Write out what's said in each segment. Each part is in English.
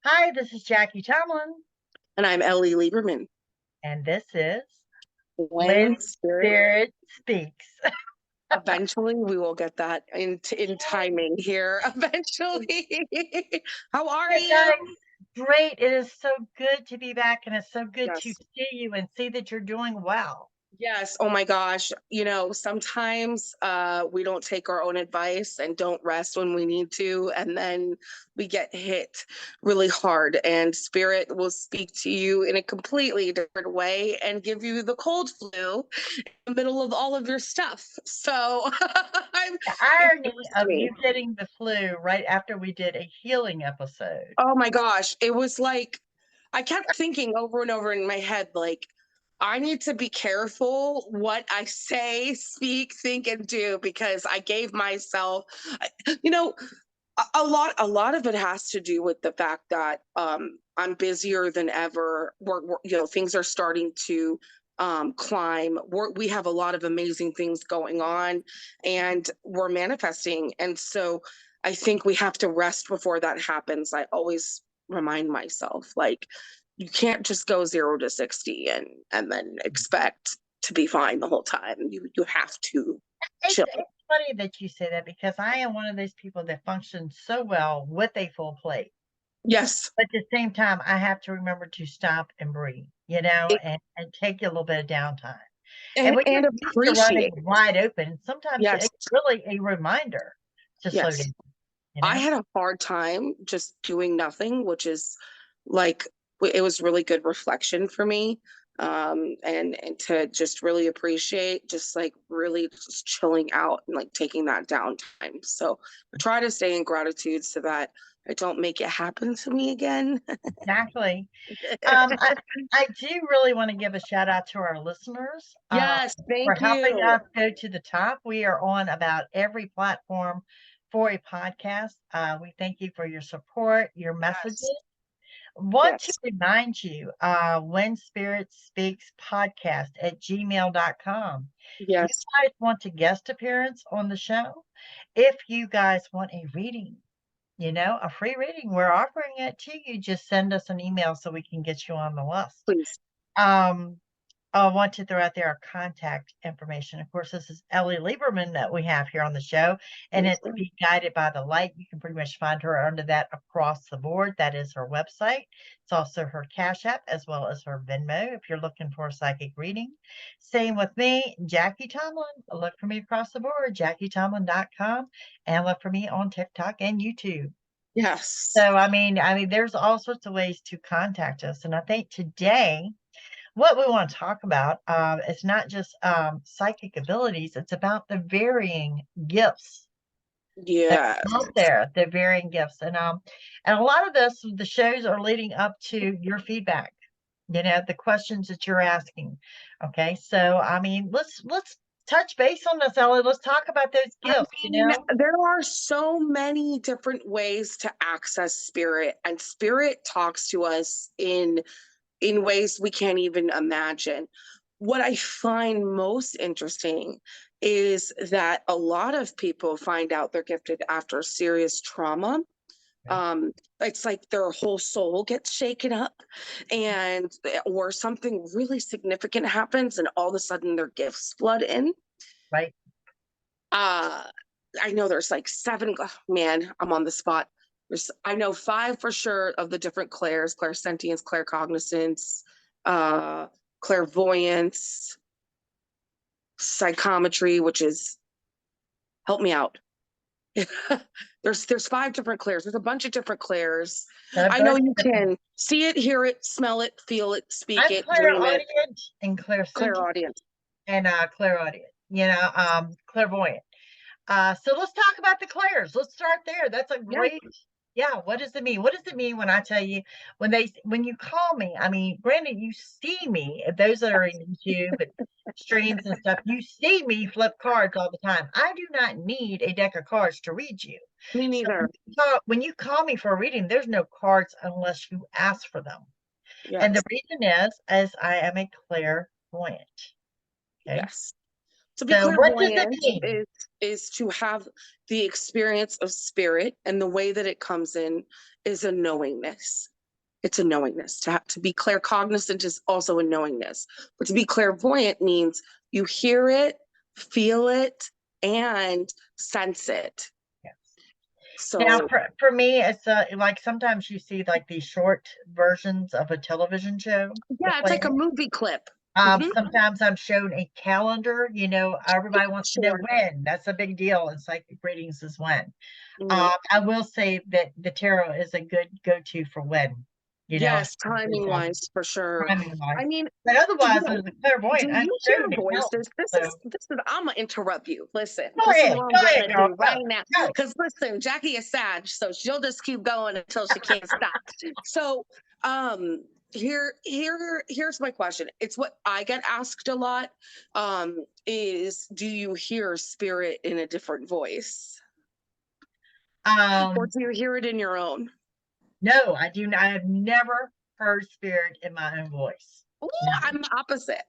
Hi, this is Jackie Tomlin, And I'm Ellie Lieberman. and this is When When spirit, Spirit Speaks. eventually we will get that in timing here. Eventually. How are Hey you? guys, great. It is so good to be back, and it's so good to Yes. see you and see that you're doing well. Yes. Oh my gosh. Sometimes we don't take our own advice and don't rest when we need to. And then we get hit really hard. And spirit will speak to you in a completely different way and give you the cold flu in the middle of all of your stuff. So The it irony speaks to of me. you getting the flu right after we did a healing episode. Oh my gosh. It was like I kept thinking over and over in my head, like, I need to be careful what I say, speak, think, and do because I gave myself, you know, a lot of it has to do with the fact that I'm busier than ever. Things are starting to climb. We have a lot of amazing things going on, and we're manifesting. And so I think we have to rest before that happens. I always remind myself, like, you can't just go 0 to 60 and then expect to be fine the whole time. You have to chill. It's funny that you say that because I am one of those people that functions so well with a full plate. Yes. But at the same time, I have to remember to stop and breathe, and take a little bit of downtime. And when you're And used to running appreciate. wide open, sometimes Yes. it's really a reminder to slow Yes. down, you I know? had a hard time just doing nothing, which is like it was really good reflection for me. And to just really appreciate just like really just chilling out and like taking that downtime. So I try to stay in gratitude so that I don't make it happen to me again. Exactly. I do really want to give a shout out to our listeners Yes, for thank helping you. us go to the top. We are on about every platform for a podcast. We thank you for your support, your messages. Yes. Want to Yes. remind you, When Spirit Speaks podcast at gmail.com. You Yes. guys want a guest appearance on the show? If you guys want a reading, a free reading, we're offering it to you. Just send us an email so we can get you on the list. Please. Um, I want to throw out there our contact information. Of course, this is Ellie Lieberman that we have here on the show, and Yes. it's Be Guided by the Light. You can pretty much find her under that across the board. That is her website. It's also her Cash App as well as her Venmo if you're looking for a psychic reading. Same with me, Jackie Tomlin. Look for me across the board, JackieTomlin.com, and look for me on TikTok and YouTube. Yes. So I mean, there's all sorts of ways to contact us, and I think today what we want to talk about is not just psychic abilities; it's about the varying gifts that Yes. are out there, the varying gifts, and a lot of this, the shows are leading up to your feedback. The questions that you're asking. Okay, so I mean, let's touch base on this, Ellie. Let's talk about those I gifts. mean, there are so many different ways to access spirit, and spirit talks to us in ways we can't even imagine. What I find most interesting is that a lot of people find out they're gifted after serious trauma. Okay, Um, it's like their whole soul gets shaken up, and or something really significant happens, and all of a sudden their gifts flood in. right. uh I know there's like seven. Oh, man, I'm on the spot. I know five for sure of the different clairs: clairsentience, claircognizance, uh clairvoyance, psychometry, which is, help me out. There's five different clairs. There's a bunch of different clairs. A I know bunch you of different. can see it, hear it, smell it, feel it, speak I'm it, dream it. clairaudient and clairsentient Clairaudient. and clairaudient. Clairvoyant. So let's talk about the clairs. Let's start there. That's a Yes. great. Yeah. What does it mean? What does it mean when I tell you when you call me? I mean, granted, you see me. Those that are in YouTube and streams and stuff, you see me flip cards all the time. I do not need a deck of cards to read you. Me So neither. when you call me for a reading, there's no cards unless you ask for them. And the Yes. reason is, as I am a clairvoyant. Okay. Yes. To be So what does it clairvoyant mean? is to have the experience of spirit, and the way that it comes in is a knowingness. It's a knowingness. To be claircognizant is also a knowingness. But to be clairvoyant means you hear it, feel it, and sense it. Yes. Now, So for me, it's like sometimes you see like these short versions of a television show. They're yeah, it's like a playing. movie clip. Hmm. Sometimes I'm shown a calendar. Everybody wants to know Sure. when. That's a big deal in psychic readings is when. Mhm. I will say that the tarot is a good go-to for when, Yes, timing um, wise, for sure. timing wise. I mean, But you otherwise, know, as a clairvoyant, do I'm you hear shown a calendar. voices? So This is I'm gonna interrupt you. Listen, go this is ahead, what I'm go ahead, gonna girl, do go, right now. go. Because listen, Jackie is sad, so she'll just keep going until she can't stop. So here's my question. It's what I get asked a lot. Is do you hear spirit in a different voice? Or Um, do you hear it in your own? no, I do not. I have never heard spirit in my own voice. Ooh, Never. I'm the opposite.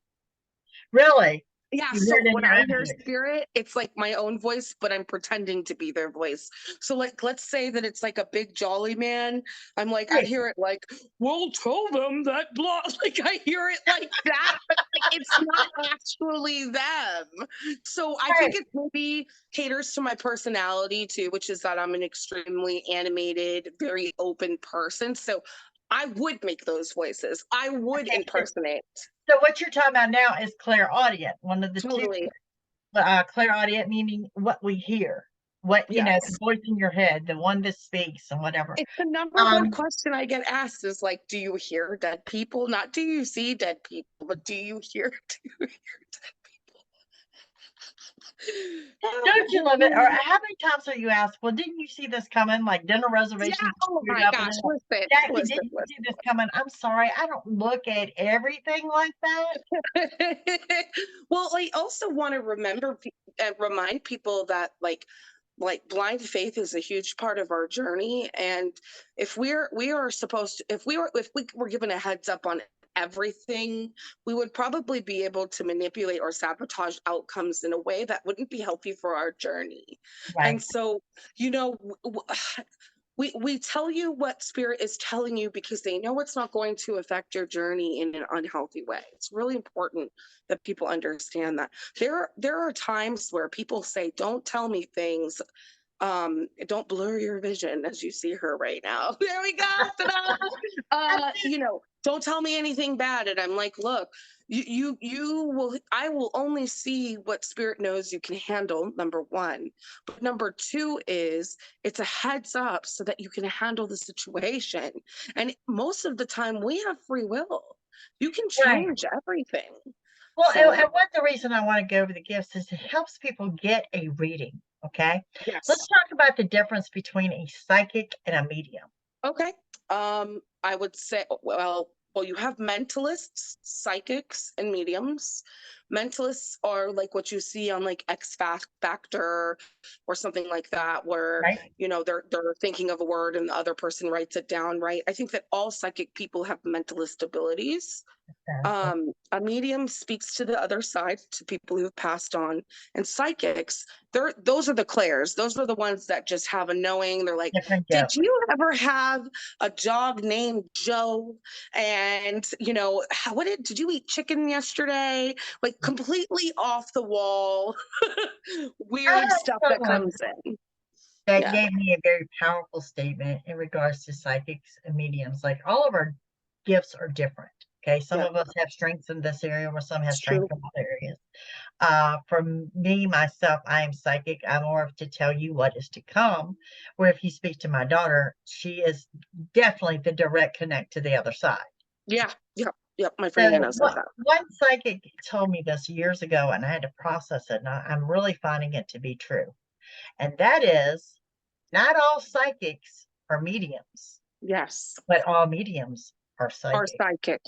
Really? Yeah, You hear so it in when your I own hear voice. spirit, it's like my own voice, but I'm pretending to be their voice. So like let's say that it's like a big jolly man. I'm like I Right, hear it like, "Well, tell them that blah." Like I hear it like that, but like it's not actually them. So I think right. it maybe caters to my personality too, which is that I'm an extremely animated, very open person. So I would make those voices. I would Okay, impersonate. so what you're talking about now is clairaudient, one of the two. Totally. Clairaudient meaning what we hear, the Yes. voice in your head, the one that speaks and whatever. It's the number one Um, question I get asked is like, do you hear dead people? Not do you see dead people, but do you hear do you hear dead don't you love it? Or people? how many times are you asked, well, didn't you see this coming? Like dinner Yeah, reservations oh screwed my up and gosh, they're like, listen, Jackie, listen, didn't you see this coming? I'm sorry, I don't look at everything like that. listen. Well, I also want to remind people that like blind faith is a huge part of our journey, and if we are supposed to if we were given a heads up on everything, we would probably be able to manipulate or sabotage outcomes in a way that wouldn't be healthy for our journey. And Right, so, you know, we tell you what spirit is telling you because they know it's not going to affect your journey in an unhealthy way. It's really important that people understand that. There are times where people say, "Don't tell me things, don't blur your vision," as you see her right now. There we go. Ta-da! Don't tell me anything bad. And I'm like, look, you will I will only see what spirit knows you can handle, number one. But number two is it's a heads up so that you can handle the situation. And most of the time we have free will. You can right. change everything. Well, So and what the reason I want to go over the gifts is it helps people get a reading. Okay, let's yes. talk about the difference between a psychic and a medium. Okay. I would say, well, you have mentalists, psychics, and mediums. Mentalists are like what you see on like Factor or something like that, where Right? they're thinking of a word and the other person writes it down, right? I think that all psychic people have mentalist abilities. So, A medium speaks to the other side, to people who have passed on, and psychics, those are the clairs. Those are the ones that just have a knowing. They're like, different did gifts. you ever have a dog named Joe? And what did you eat chicken yesterday? Like completely off the wall, I weird have stuff that someone comes in. that Yeah, gave me a very powerful statement in regards to psychics and mediums. Like all of our gifts are different. Okay, some yeah, of us have strengths in this area, where some have it's strengths true. in other areas. For me, myself, I am psychic. I'm more of to tell you what is to come. Where if you speak to my daughter, she is definitely the direct connect to the other side. Yeah, yeah, yeah. My So friend Hannah's like what that. one psychic told me this years ago, and I had to process it, and I'm really finding it to be true. And that is, not all psychics are mediums, Yes. but all mediums are Our psychic. sidekick.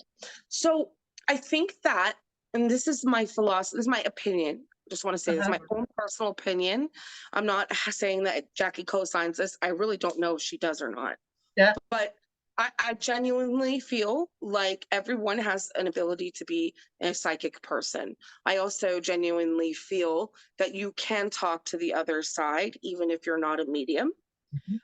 So I think that, and this is my philosophy, this is my opinion. Just want to say this is Uh-huh. my own personal opinion. I'm not saying that Jackie co-signs this. I really don't know if she does or not. Yeah. But I genuinely feel like everyone has an ability to be a psychic person. I also genuinely feel that you can talk to the other side, even if you're not a medium. Mhm.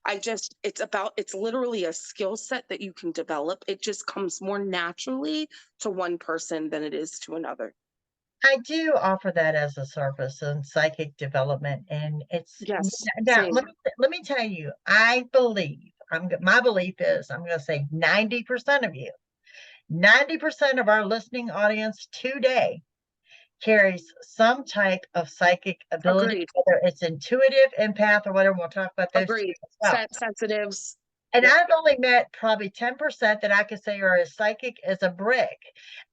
It's literally a skill set that you can develop. It just comes more naturally to one person than it is to another. I do offer that as a service in psychic development, and it's Yes, now same. let me tell you, I believe my belief is I'm going to say 90% of you, 90% of our listening audience today carries some type of psychic ability, Agreed. whether it's intuitive, empath, or whatever. We'll talk about those two Agreed. as well. Sensitives. And Yep. I've only met probably 10% that I could say are as psychic as a brick.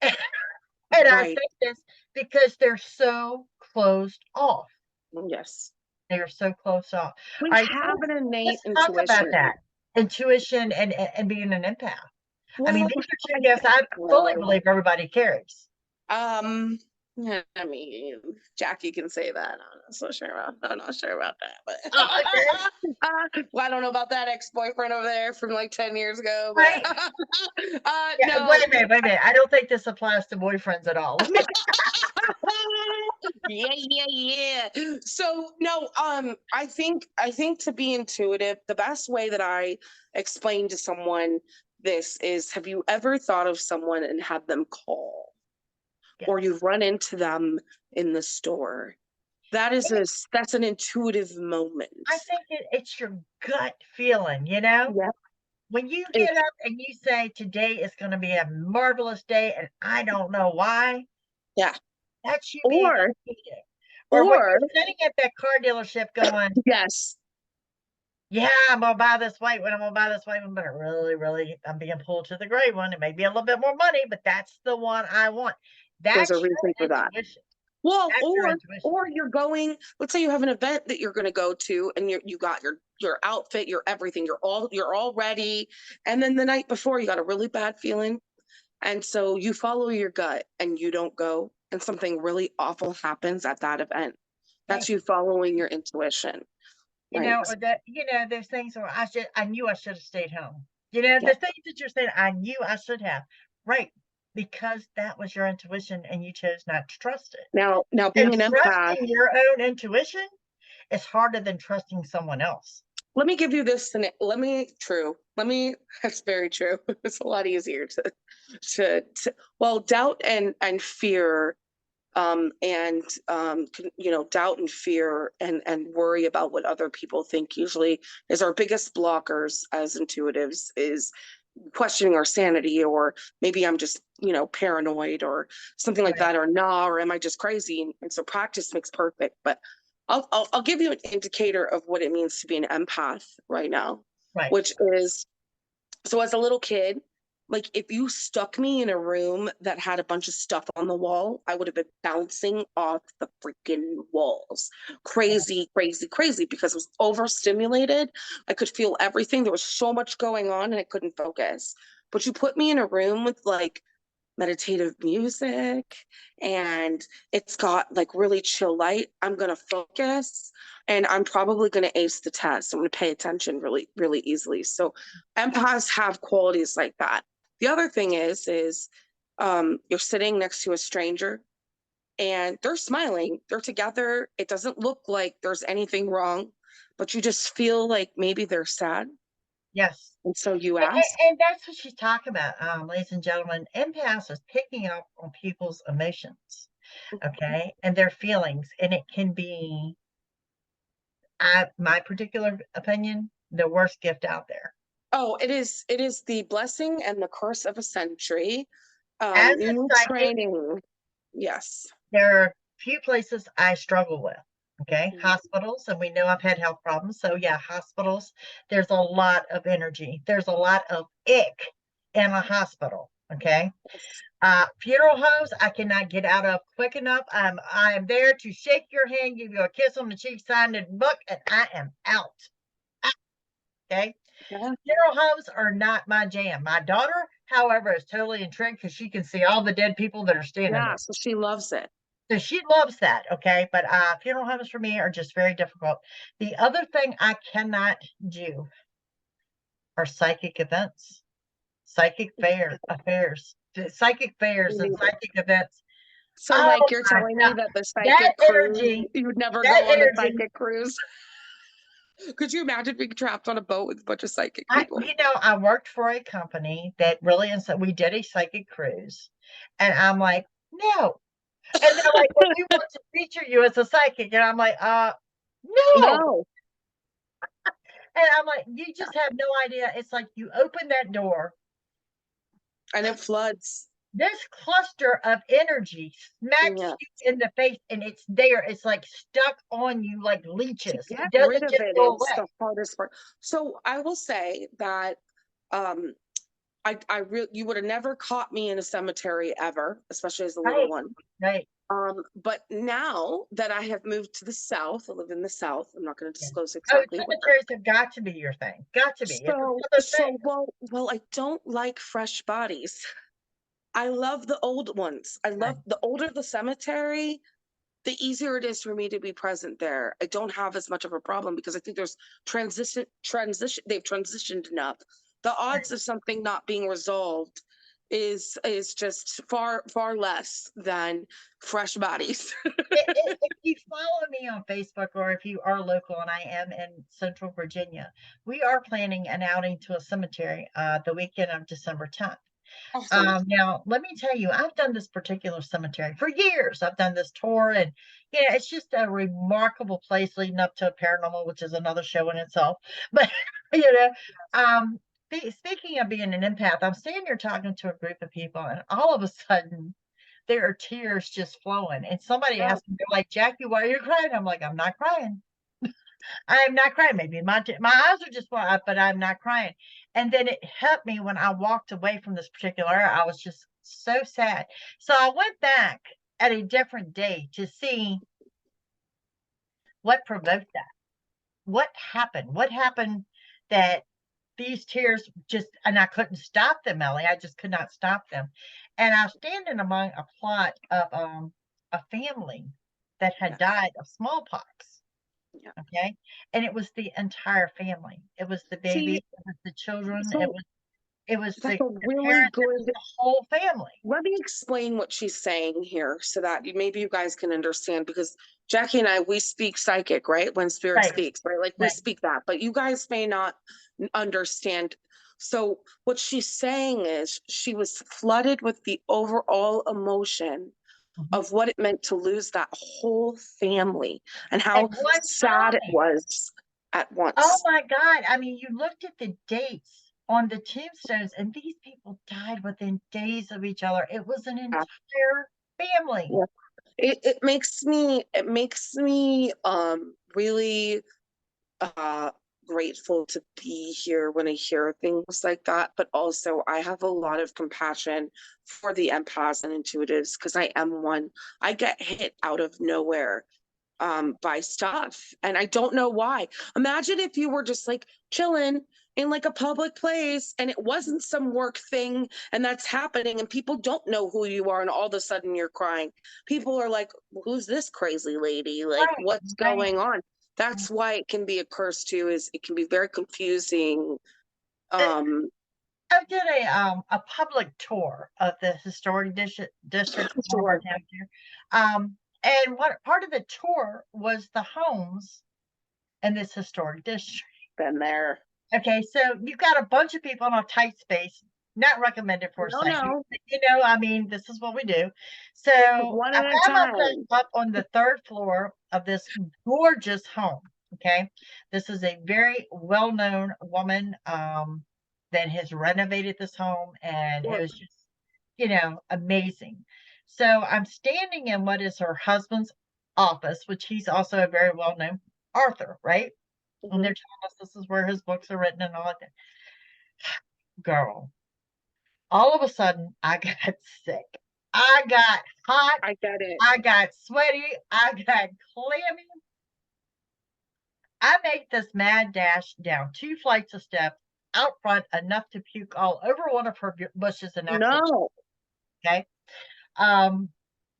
And I Right. say this because they're so closed off. Yes. They are so closed off. We All right, so have an innate let's talk about intuition. that intuition and being an empath. I mean, Well, these are two I gifts I fully well, believe everybody carries. yeah, I mean, Jackie can say that. I'm not so sure about. I'm not sure about that, but Oh, okay. well, I don't know about that ex-boyfriend over there from like 10 years ago, but Right. Yeah, no. wait a minute. I don't think this applies to boyfriends at all. Yeah. So no, I think to be intuitive, the best way that I explain to someone this is: have you ever thought of someone and had them call, or Yes. you've run into them in the store? That's an intuitive moment. I think it's your gut feeling, you know? Yeah. When you It, get up and you say, today is going to be a marvelous day, and I don't know why, yeah. that's you being Or intuitive. Or when or you're sitting at that car dealership going, yes, yeah, I'm going to buy this white one. I'm going to buy this white one, but I really, I'm being pulled to the gray one. It may be a little bit more money, but that's the one I want. there's a That's reason your for that. intuition. Well, That's your intuition. or you're going, let's say you have an event that you're going to go to, and you got your outfit, your everything, you're all ready, and then the night before you got a really bad feeling, and so you follow your gut and you don't go, and something really awful happens at that event. Hey, That's you following your intuition, right? or that, there's things where I knew I should have stayed home. The Yeah. things that you're saying, I knew I should have. Right. Because that was your intuition and you chose not to trust it. Now being And an empath, trusting your own intuition is harder than trusting someone else. let me give you this. Let me. That's very true. It's a lot easier to well, doubt and fear, doubt and fear and worry about what other people think usually is our biggest blockers as intuitives, is questioning our sanity, or maybe I'm just paranoid or something like Right. that, or nah, or am I just crazy? And so practice makes perfect. But I'll give you an indicator of what it means to be an empath right now, Right. which is, so as a little kid, like if you stuck me in a room that had a bunch of stuff on the wall, I would have been bouncing off the freaking walls. Crazy, crazy, crazy, because I was overstimulated. I could feel everything. There was so much going on and I couldn't focus. But you put me in a room with like meditative music, and it's got like really chill light, I'm going to focus, and I'm probably going to ace the test. I'm going to pay attention really really easily. So empaths have qualities like that. The other thing is you're sitting next to a stranger and they're smiling, they're together, it doesn't look like there's anything wrong, but you just feel like maybe they're sad, Yes. and so you And, ask. and that's what she's talking about, ladies and gentlemen. Empaths is picking up on people's emotions, okay, and their feelings. And it can be, my particular opinion, the worst gift out there. Oh, it is the blessing and the curse of a century. As You a need psychic, training. Yes. there are few places I struggle with. Okay, Mhm. hospitals, and we know I've had health problems. So yeah, hospitals. There's a lot of energy. There's a lot of ick in a hospital. Okay, funeral homes I cannot get out of quick enough. I am there to shake your hand, give you a kiss on the cheek, sign the book, and I am out. Okay, Yeah. funeral homes are not my jam. My daughter, however, is totally intrigued because she can see all the dead people that are standing Yeah. there. So she loves it. So she loves that, okay? But funeral homes for me are just very difficult. The other thing I cannot do are psychic events. psychic affairs, psychic fairs and psychic events. So, Oh like, you're my telling me God. that the That psychic cruise, energy, you would never that go on the energy. psychic cruise? Could you imagine being trapped on a boat with a bunch of psychic I, people? I worked for a company that really, and so we did a psychic cruise, and I'm like, no. And they're like, well, we want to feature you as a psychic, and I'm like, no. No. And I'm like, you just have no idea. It's like you open that door, And it floods. this cluster of energy smacks Yeah. you in the face, and it's there. It's like stuck on you like To leeches. get It rid doesn't of just it go is away. the hardest part. So I will say that um you would have never caught me in a cemetery ever, especially as a little Right, one. right. But now that I have moved to the South, I live in the South. I'm not going to Yeah. disclose Oh, exactly where. cemeteries have got to be your thing. Got to be. It's another thing. Well, I don't like fresh bodies. I love the old ones. I Right. love the older the cemetery, the easier it is for me to be present there. I don't have as much of a problem because I think there's they've transitioned enough. The odds of something not being resolved is just far less than fresh bodies. If you follow me on Facebook or if you are local, and I am in Central Virginia, we are planning an outing to a cemetery the weekend of December 10th. Awesome. Now, let me tell you, I've done this particular cemetery for years. I've done this tour, and it's just a remarkable place leading up to a paranormal, which is another show in itself. But you know, um, speaking of being an empath, I'm standing here talking to a group of people, and all of a sudden, there are tears just flowing. And somebody Yeah. asked me, they're like, Jackie, why are you crying? I'm like, I'm not crying. I'm not crying. Maybe my eyes are just wide up, but I'm not crying. And then it helped me when I walked away from this particular area. I was just so sad. So I went back at a different day to see what provoked that. What happened? What happened that these tears just, and I couldn't stop them, Ellie. I just could not stop them. And I was standing among a plot of a family that had Yes. died of smallpox. Yeah. Okay. And it was the entire family. It was the baby, See, it was the children, so it was that's the a really parents, it was good. the whole family. Let me explain what she's saying here so that maybe you guys can understand, because Jackie and I, we speak psychic, right? When spirit Right, speaks, right? Like we right. speak that, but you guys may not understand. So what she's saying is she was flooded with the overall emotion Mhm. of what it meant to lose that whole family and At how one sad it time. was at Oh once. my God. I mean, you looked at the dates on the tombstones, and these people died within days of each other. It was an entire family. Yeah. It makes me really uh grateful to be here when I hear things like that, but also I have a lot of compassion for the empaths and intuitives because I am one. I get hit out of nowhere by stuff and I don't know why. Imagine if you were just like chilling in like a public place and it wasn't some work thing and that's happening and people don't know who you are and all of a sudden you're crying. People are like, who's this crazy lady? Like, Right, what's right. going on? That's why it can be a curse too, is it can be very confusing. Uh, um I did a public tour of the historic district of one of our sure. towns here. And what part of the tour was the homes in this historic district. Been there. Okay, so you've got a bunch of people in a tight space, not recommended for a No, psychic. no, I mean, this is what we do. So one I at a found myself time. up on the third floor of this gorgeous home. Okay, this is a very well-known woman that has renovated this home, and it Sure. was just, amazing. So I'm standing in what is her husband's office, which he's also a very well-known author, right? And Mhm. they're telling us this is where his books are written and all that. Girl, all of a sudden, I got sick. I got hot. I get it. I got sweaty. I got clammy. I made this mad dash down 2 flights of steps out front, enough to puke all over one of her bushes and absolutely. No. Okay. Um,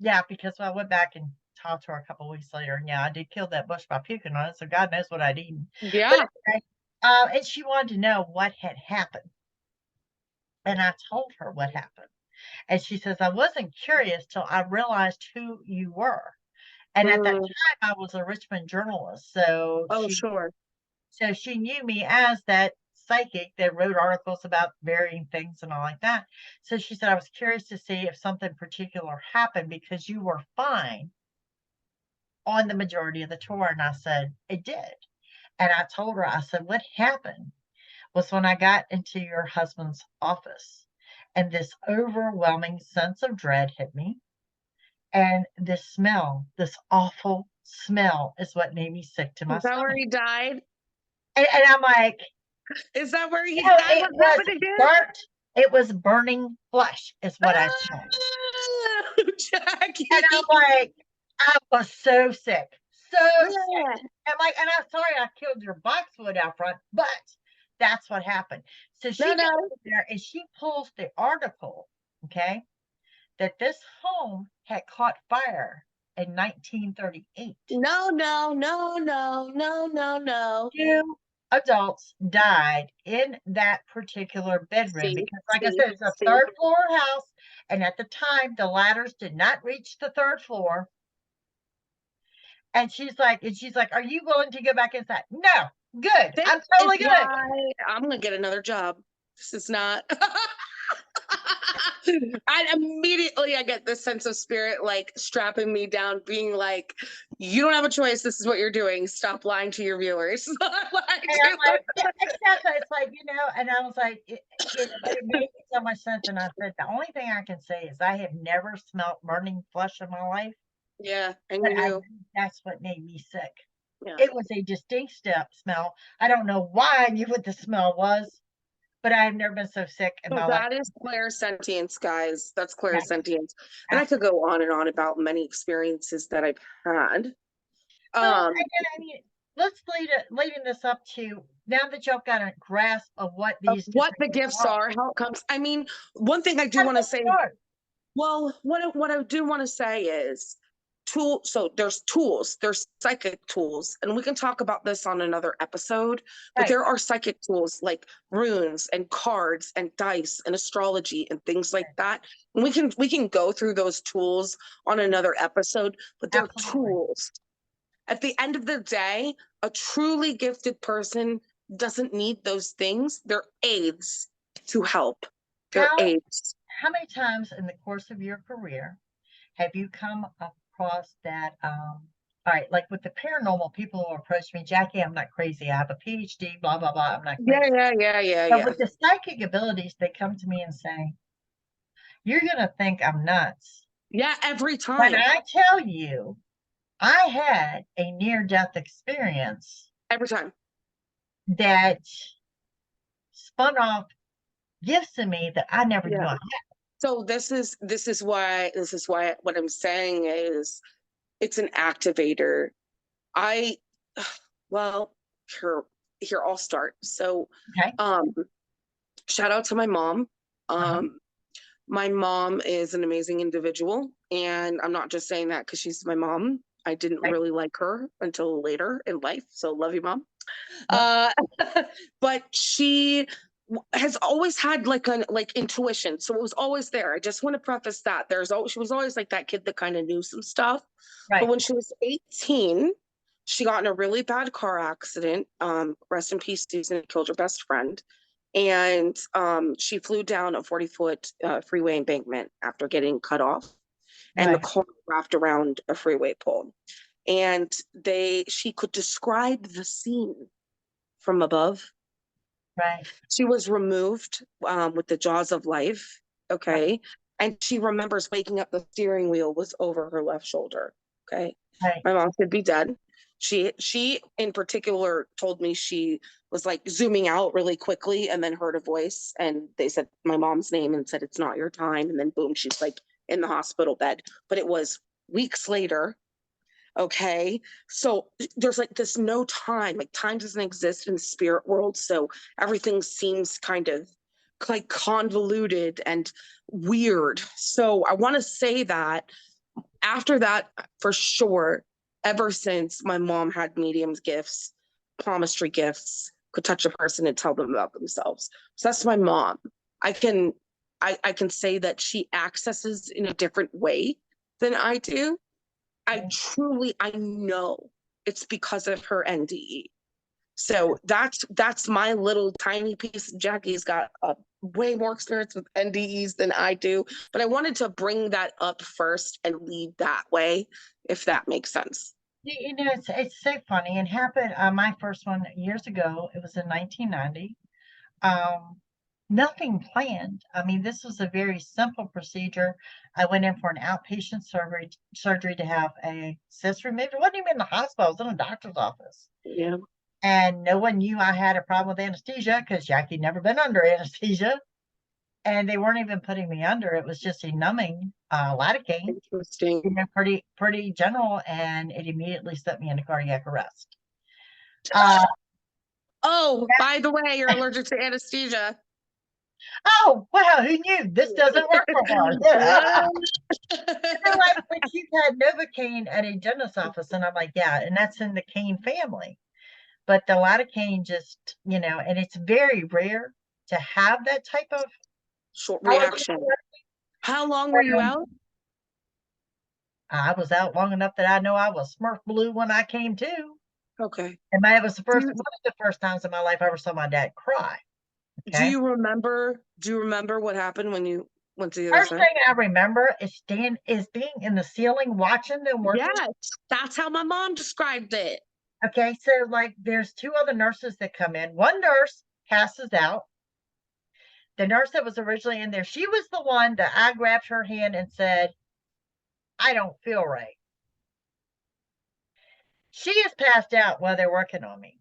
yeah, because I went back and talked to her a couple weeks later, and yeah, I did kill that bush by puking on it, so God knows what I'd eaten. But Yeah. anyway, and she wanted to know what had happened. And I told her what happened. And she says, I wasn't curious till I realized who you were. And at that Mm. time, I was a Richmond journalist. So Oh, sure. she knew me as that psychic that wrote articles about varying things and all like that. So she said, I was curious to see if something particular happened because you were fine on the majority of the tour. And I said, it did. And I told her, I said, what happened was when I got into your husband's office and this overwhelming sense of dread hit me. And this smell, this awful smell, is what made me sick to my Is that where stomach. he died? And I'm like, Is that where he no, died? it What was happened again? burnt. It was burning flesh, is what I smelled. Oh, And Jackie. I'm like, I was so sick, so sick. Yeah. And I'm sorry I killed your boxwood out front, but that's what happened. So No, she goes no. in there and she pulls the article, okay, that this home had caught fire in 1938. No, no, no, no, no, no, no. Two adults died in that particular bedroom See, because, like I see, said, it's a see. third floor house. And at the time, the ladders did not reach the third floor. And she's like, are you willing to go back inside? No, good. This I'm is totally good. why I'm gonna get another job. This is not. I get this sense of spirit like strapping me down, being like, "You don't have a choice. This is what you're doing. Stop lying to your viewers." And I'm like, yeah, exactly. It's like, and I was like, but it made so much sense. And I said, the only thing I can say is I have never smelled burning flesh in my life, Yeah, and but you knew. that's what made me sick. Yeah. It was a distinct smell. I don't know why I knew what the smell was, but I have never been so sick in So my life. that is clairsentience, guys. That's Yeah, clairsentience. And I could absolutely. go on and on about many experiences that I've had. So, Um, again, I mean, let's leading this up to now that y'all got a grasp of what of these what different the things gifts are. are, how it comes. I mean, one thing I do How do want to they say, start? well, what I do want to say is so there's tools, there's psychic tools, and we can talk about this on another episode, but Right. there are psychic tools like runes and cards and dice and astrology and things like that. And we can go through those tools on another episode, but they're Absolutely. tools. At the end of the day, a truly gifted person doesn't need those things. They're aids to help. They're How aids. how many times in the course of your career have you come across that? All right, like with the paranormal, people will approach me, Jackie, I'm not crazy. I have a PhD, blah, blah, blah. I'm not Yeah, crazy. yeah, yeah, yeah, But yeah. with the psychic abilities, they come to me and say, you're going to think I'm nuts. Yeah, every When time. I tell you I had a near death experience Every time. that spun off gifts to me that I never knew Yeah. I had. So this is why what I'm saying is it's an activator. I well, here here I'll start. So Okay. um shout out to my mom. Uh-huh. My mom is an amazing individual, and I'm not just saying that because she's my mom. I didn't Right. really like her until later in life, so love you, mom. Well, Uh, but she has always had like intuition, so it was always there. I just want to preface that she was always like that kid that kind of knew some stuff. But right. when she was 18, she got in a really bad car accident. Rest in peace, Susan, killed her best friend. And she flew down a 40-foot freeway embankment after getting cut off, and the Right. car wrapped around a freeway pole. And she could describe the scene from above. Right. She was removed with the jaws of life. Right. Okay. And she remembers waking up, the steering wheel was over her left shoulder. Okay. Right. My mom could be dead. She in particular told me she was like zooming out really quickly and then heard a voice, and they said my mom's name and said it's not your time, and then boom, she's like in the hospital bed. But it was weeks later. Okay. So there's like this no time, like time doesn't exist in the spirit world. So everything seems kind of like convoluted and weird. So I want to say that after that, for sure, ever since my mom had medium's gifts, palmistry gifts, could touch a person and tell them about themselves. So that's my mom. I can say that she accesses in a different way than I do. I know it's because of her NDE. So that's my little tiny piece. Jackie's got way more experience with NDEs than I do, but I wanted to bring that up first and lead that way, if that makes sense. It's so funny. It happened, my first one years ago. It was in 1990. Nothing planned. I mean, this was a very simple procedure. I went in for an outpatient surgery to have a cyst removed. It wasn't even in the hospital. It was in a doctor's office. Yeah. And no one knew I had a problem with anesthesia because Jackie never been under anesthesia. And they weren't even putting me under. It was just a numbing lidocaine. Interesting. Pretty general, and it immediately set me into cardiac arrest. Oh, by the way, you're allergic to anesthesia. Oh, wow, who knew? This doesn't work for her. They're like, but you've had Novocaine at a dentist's office. And I'm like, yeah, and that's in the cane family. But the lidocaine just, and it's very rare to have that type of short reaction. How long were you out? I was out long enough that I know I was Smurf blue when I came to. Okay. And it was one of the first times in my life I ever saw my dad cry. Okay? Do you remember what happened when you went to the other side? First thing I remember is being in the ceiling watching them work. Yes, that's how my mom described it. Okay, so like there's two other nurses that come in. One nurse passes out. The nurse that was originally in there, she was the one that I grabbed her hand and said, I don't feel right. She is passed out while they're working on me.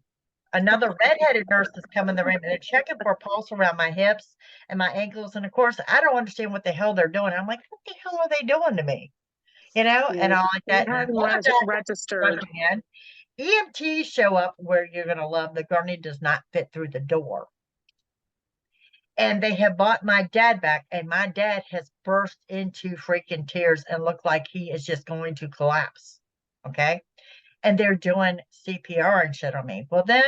Another redheaded nurse has come in the room and they're checking for a pulse around my hips and my ankles. And of course, I don't understand what the hell they're doing. I'm like, what the hell are they doing to me? And all like that. Registered. EMTs show up where you're going to love. The gurney does not fit through the door. And they have bought my dad back, and my dad has burst into freaking tears and looked like he is just going to collapse. Okay. And they're doing CPR and shit on me. Well, then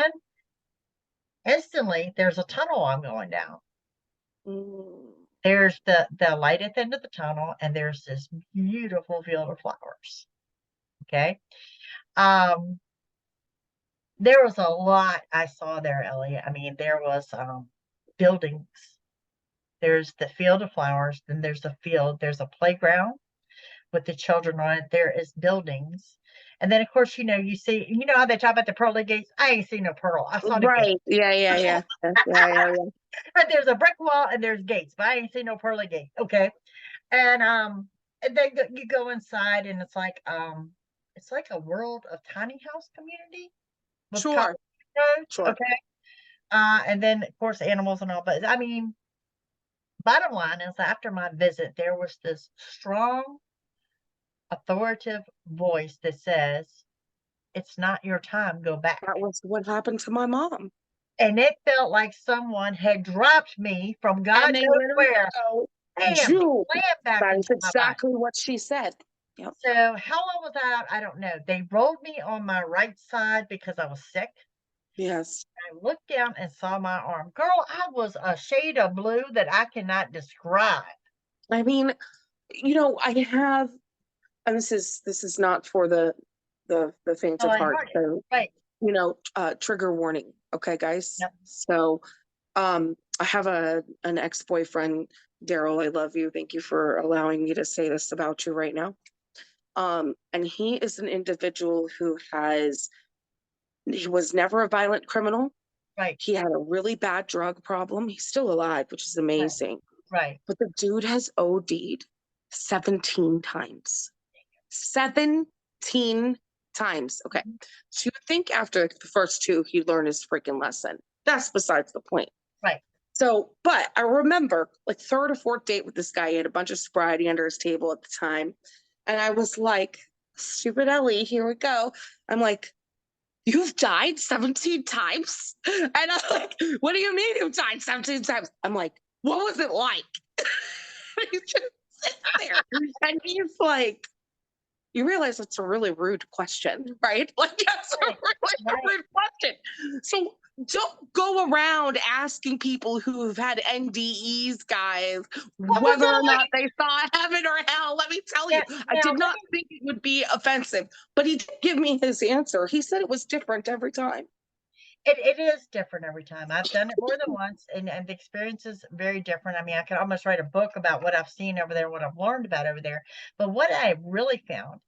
instantly there's a tunnel I'm going down. There's the light at the end of the tunnel, and there's this beautiful field of flowers. Okay. There was a lot I saw there, Ellie. I mean, there was buildings. There's the field of flowers, then there's a field, there's a playground with the children on it. There is buildings. And then of course, you see, how they talk about the pearly gates? I ain't seen no pearl. I saw the gate. Yeah. And there's a brick wall and there's gates, but I ain't seen no pearly gate. Okay. And then you go inside and it's like a world of tiny house community. Sure. Okay. And then of course animals and all, but I mean, bottom line is after my visit, there was this strong, authoritative voice that says, it's not your time, go back. That was what happened to my mom. And it felt like someone had dropped me from God knows where. That is exactly what she said. Yep. So how long was I out? I don't know. They rolled me on my right side because I was sick. Yes. I looked down and saw my arm. Girl, I was a shade of blue that I cannot describe. I mean, I have, and this is not for the faint of heart. So, right. Trigger warning. Okay, guys. Yep. So, I have an ex-boyfriend, Daryl. I love you. Thank you for allowing me to say this about you right now. And he is an individual who he was never a violent criminal. Right. He had a really bad drug problem. He's still alive, which is amazing. Right. But the dude has OD'd 17 times. 17 times. Okay. So you would think after the first two, he'd learn his freaking lesson. That's besides the point. Right. So, but I remember like third or fourth date with this guy. He had a bunch of sobriety under his table at the time. And I was like, stupid Ellie, here we go. I'm like, you've died 17 times? And I'm like, what do you mean you've died 17 times? I'm like, what was it like? He's just sitting there. And he's like, you realize it's a really rude question, right? Like, that's a really rude question. So don't go around asking people who've had NDEs, guys, Oh my whether or God. not they saw heaven or hell. Let me tell you, I Now, did let not me, think it would be offensive, but he did give me his answer. He said it was different every time. it is different every time. I've done it more than once, and the experience is very different. I mean, I could almost write a book about what I've seen over there, what I've learned about over there. But what I really found,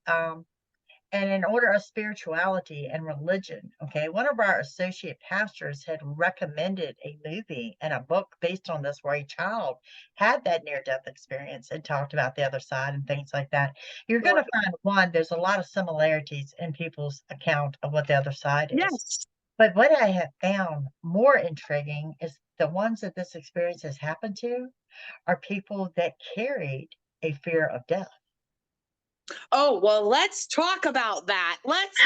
and in order of spirituality and religion, okay, one of our associate pastors had recommended a movie and a book based on this, where a child had that near death experience and talked about the other side and things like that. You're going to find, one, there's a lot of similarities in people's account of what the other side is. Yes. But what I have found more intriguing is the ones that this experience has happened to are people that carried a fear of death. Oh, well, let's talk about that. Let's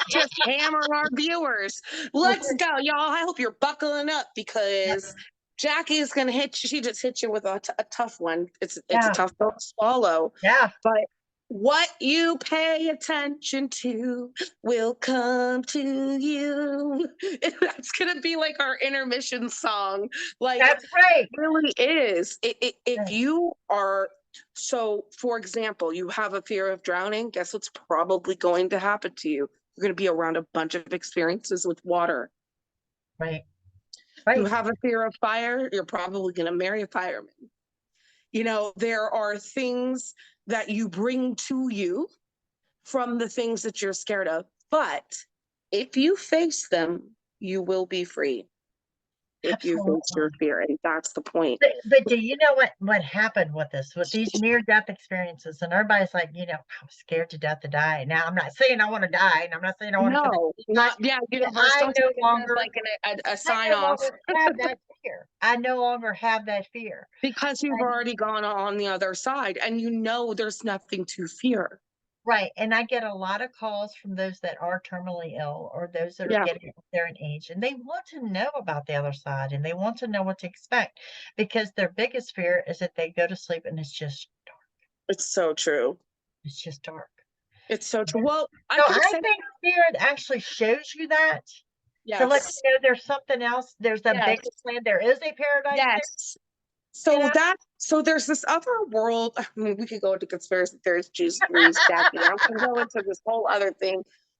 just hammer our viewers. Let's Okay. go, y'all. I hope you're buckling up because Jackie is gonna hit you. She just hit you with a tough one. It's a Yeah. tough pill to swallow. Yeah. But what you pay attention to will come to you. That's gonna be like our intermission song. Like, That's right. really is. If Yeah. you are, so for example, you have a fear of drowning, guess what's probably going to happen to you? You're going to be around a bunch of experiences with water. Right. You Right. have a fear of fire, you're probably going to marry a fireman. You know, there are things that you bring to you from the things that you're scared of, but if you face them, you will be free. If you face your Absolutely. fear, and that's the point. But do you know what happened with this, with these near death experiences? And everybody's like, I'm scared to death to die. Now, I'm not saying I want to die, and I'm not saying I want to commit No, suicide, not yeah, but universe. Don't take this as like a I sign no off longer have that fear. I no longer have that fear. because you've And already gone on the other side and you know there's nothing to fear. right, and I get a lot of calls from those that are terminally ill or those that are Yeah, getting up there in age, and they want to know about the other side and they want to know what to expect, because their biggest fear is that they go to sleep and it's just dark. it's so true. It's just dark. It's so true. Well, I So can I say think spirit actually shows you that to let yes, you know there's something else. There's a yes, bigger plan. There is a paradise there, yes. you So know? there's this other world. I mean, we could go into conspiracy theories, juice theories, Jackie. I'm gonna go into this whole other thing.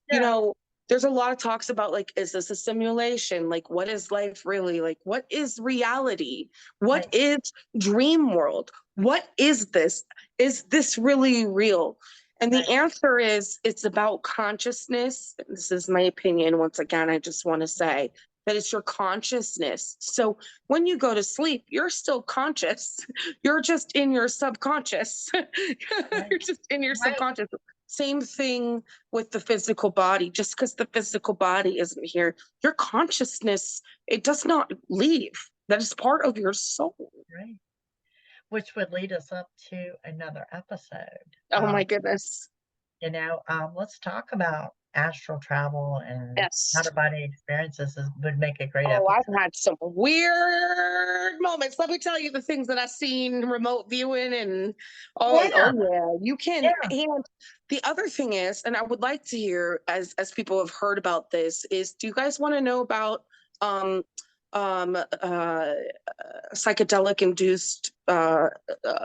You Yeah, know, there's a lot of talks about like, is this a simulation? Like, what is life really? Like, what is reality? What right, is dream world? What is this? Is this really real? And the right. answer is it's about consciousness. This is my opinion. Once again, I just want to say that it's your consciousness. So when you go to sleep, you're still conscious. You're just in your subconscious. Right, You're just in your right. subconscious. Same thing with the physical body. Just because the physical body isn't here, your consciousness, it does not leave. That is part of your soul. Right. Which would lead us up to another episode. Oh my goodness. Let's talk about astral travel and Yes. out of body experiences would make a great Oh, I've episode. had some weird moments. Let me tell you the things that I've seen remote viewing and Yeah, oh yeah, you can. yeah, And the other thing is, and I would like to hear as people have heard about this, is do you guys want to know about um um uh psychedelic induced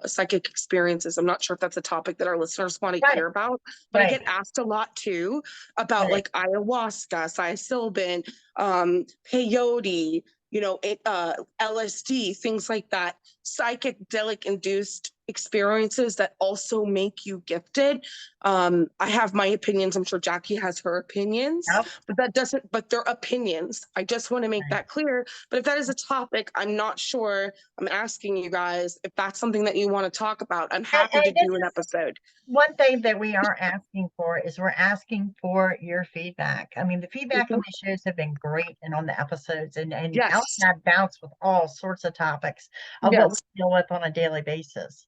psychic experiences? I'm not sure if that's a topic that our listeners want to right, hear about, but I right, get asked a lot too about right. like ayahuasca, psilocybin, peyote, LSD, things like that, psychedelic induced experiences that also make you gifted. I have my opinions. I'm sure Jackie has her opinions, Yep, but that doesn't, but they're opinions. I just want to make right. that clear. But if that is a topic, I'm not sure. I'm asking you guys if that's something that you want to talk about. I'm happy to And this do an is episode. one thing that we are asking for, is we're asking for your feedback. I mean, the feedback on Mhm. these shows have been great and on the episodes, and Ellen Yes. and I bounce with all sorts of topics of what we Yes. deal with on a daily basis.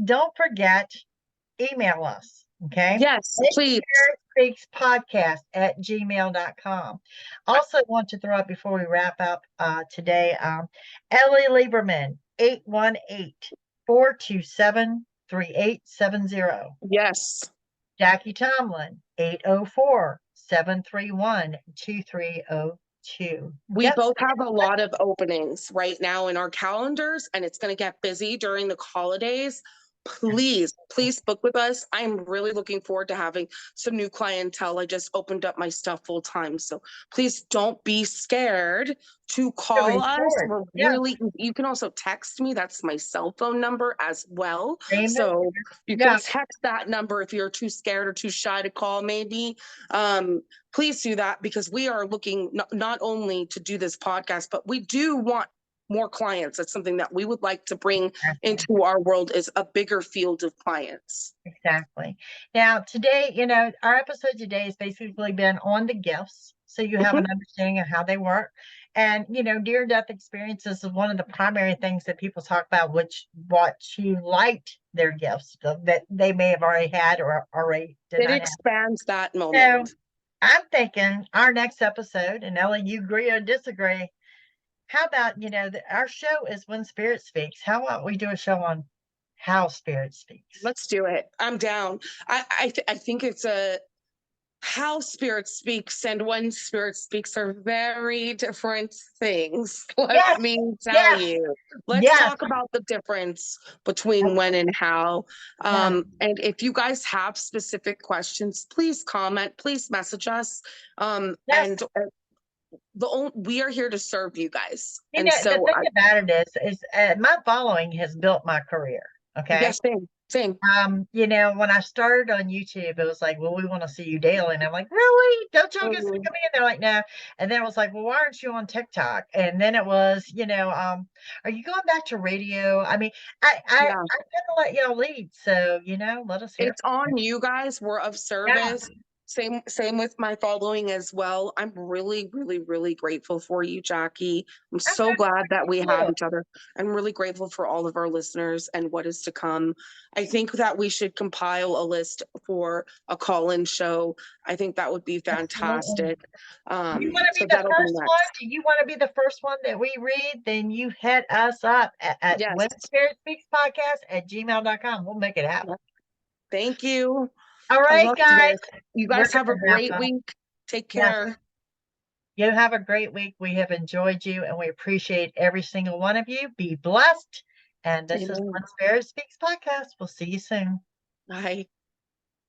Don't forget, email us, okay? Yes, please. Podcast@gmail.com. Also want to throw out before we wrap up today, Ellie Lieberman, 818-427-3870. Yes. Jackie Tomlin, 804-731-2302. too. We Yep. both have a lot of openings right now in our calendars, and it's going to get busy during the holidays. Please, please book with us. I'm really looking forward to having some new clientele. I just opened up my stuff full time. So please don't be scared to To call us. report. We're Yeah. really, you can also text me. That's my cell phone number as well. Name it. So you Yeah. can text that number if you're too scared or too shy to call, maybe. Please do that, because we are looking not only to do this podcast, but we do want more clients. That's something that we would like to bring into our world, is a bigger field of clients. Exactly. Now, today, our episode today has basically been on the gifts. So you have an understanding of how they work. And, near-death experiences is one of the primary things that people talk about, what you liked their gifts that they may have already had or already did It not have. expands that So moment. I'm thinking our next episode, and Ellie, you agree or disagree, how about, our show is When Spirit Speaks. How about we do a show on how Spirit speaks? Let's do it. I'm down. I think it's how spirit speaks and when spirit speaks are very different things. Yes, Let me tell yes, you. Let's yes, talk about the difference between when and how. yes, And if you guys have specific questions, please comment, please message us. yes. And we are here to serve you guys. And The so, thing about it is my following has built my career. Okay. yes, same. When I started on YouTube, it was like, well, we want to see you daily. And I'm like, really? Don't y'all get sick of me? And they're like, no. And then it was like, well, why aren't you on TikTok? And then it was, are you going back to radio? I mean, I Yeah. gotta let y'all lead. So, let us hear It's on you guys. We're of from you. service. Same with my following as well. I'm really, really, really grateful for you, Jackie. I'm I'm so glad that we have grateful. each other. I'm really grateful for all of our listeners and what is to come. I think that we should compile a list for a call-in show. I think that would be Absolutely. fantastic. You want to be So the that'll be first one? next. Do you want to be the first one that we read? Then you hit us up at Yes. When Spirit Speaks Podcast at gmail.com. We'll make it happen. Thank you. All I right, love guys. this. You We're guys have a gonna wrap great up. week. Take Yes. care. You have a great week. We have enjoyed you and we appreciate every single one of you. Be blessed. And this is Amen. When Spirit Speaks Podcast. We'll see you soon. Bye.